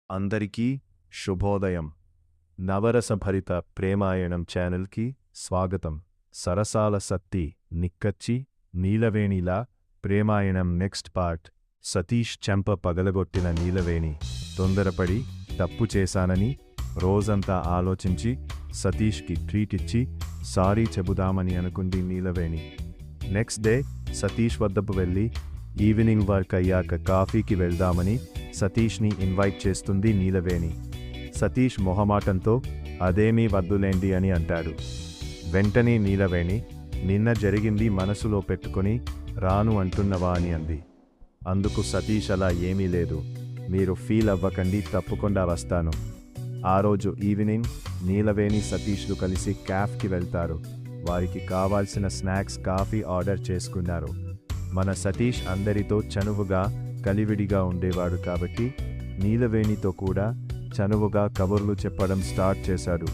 అందరికీ శుభోదయం. నవరసభరిత ప్రేమాయణం ఛానల్కి స్వాగతం. సరసాల సత్తి నిక్కచ్చి నీలవేణిలా ప్రేమాయణం నెక్స్ట్ పార్ట్. సతీష్ చెంప పగలగొట్టిన నీలవేణి తొందరపడి తప్పు చేశానని రోజంతా ఆలోచించి సతీష్కి ట్రీట్ ఇచ్చి సారీ చెబుదామని అనుకుంది నీలవేణి. నెక్స్ట్ డే సతీష్ వద్దకు వెళ్ళి ఈవినింగ్ వర్క్ అయ్యాక కాఫీకి వెళ్దామని సతీష్ని ఇన్వైట్ చేస్తుంది నీలవేణి. సతీష్ మొహమాటంతో అదేమీ వద్దులేండి అని అంటాడు. వెంటనే నీలవేణి నిన్న జరిగింది మనసులో పెట్టుకుని రాను అంటున్నవా అని అంది. అందుకు సతీష్ అలా ఏమీ లేదు, మీరు ఫీల్ అవ్వకండి, తప్పకుండా వస్తాను. ఆ రోజు ఈవినింగ్ నీలవేణి సతీష్లు కలిసి క్యాఫ్కి వెళ్తారు. వారికి కావాల్సిన స్నాక్స్ కాఫీ ఆర్డర్ చేసుకున్నారు. మన సతీష్ అందరితో చనువుగా కలివిడిగా ఉండేవాడు కాబట్టి నీలవేణితో కూడా చనువుగా కబుర్లు చెప్పడం స్టార్ట్ చేశాడు.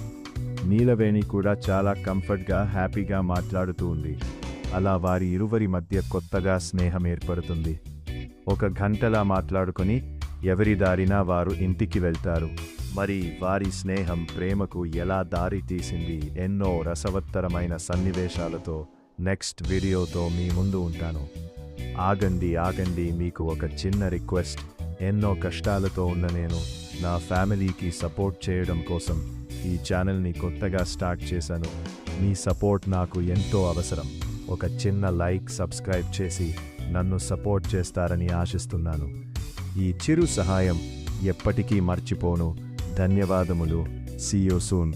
నీలవేణి కూడా చాలా కంఫర్ట్గా హ్యాపీగా మాట్లాడుతూ ఉంది. అలా వారి ఇరువురి మధ్య కొత్తగా స్నేహం ఏర్పడుతుంది. ఒక గంటలా మాట్లాడుకొని ఎవరి దారినా వారు ఇంటికి వెళ్తారు. మరి వారి స్నేహం ప్రేమకు ఎలా దారి తీసింది, ఎన్నో రసవత్తరమైన సన్నివేశాలతో నెక్స్ట్ వీడియోతో మీ ముందు ఉంటాను. ఆగండి, మీకు ఒక చిన్న రిక్వెస్ట్. ఎన్నో కష్టాలతో ఉన్న నేను నా ఫ్యామిలీకి సపోర్ట్ చేయడం కోసం ఈ ఛానల్ని కొత్తగా స్టార్ట్ చేశాను. మీ సపోర్ట్ నాకు ఎంతో అవసరం. ఒక చిన్న లైక్, సబ్స్క్రైబ్ చేసి నన్ను సపోర్ట్ చేస్తారని ఆశిస్తున్నాను. ఈ చిరు సహాయం ఎప్పటికీ మర్చిపోను. ధన్యవాదములు. See you soon.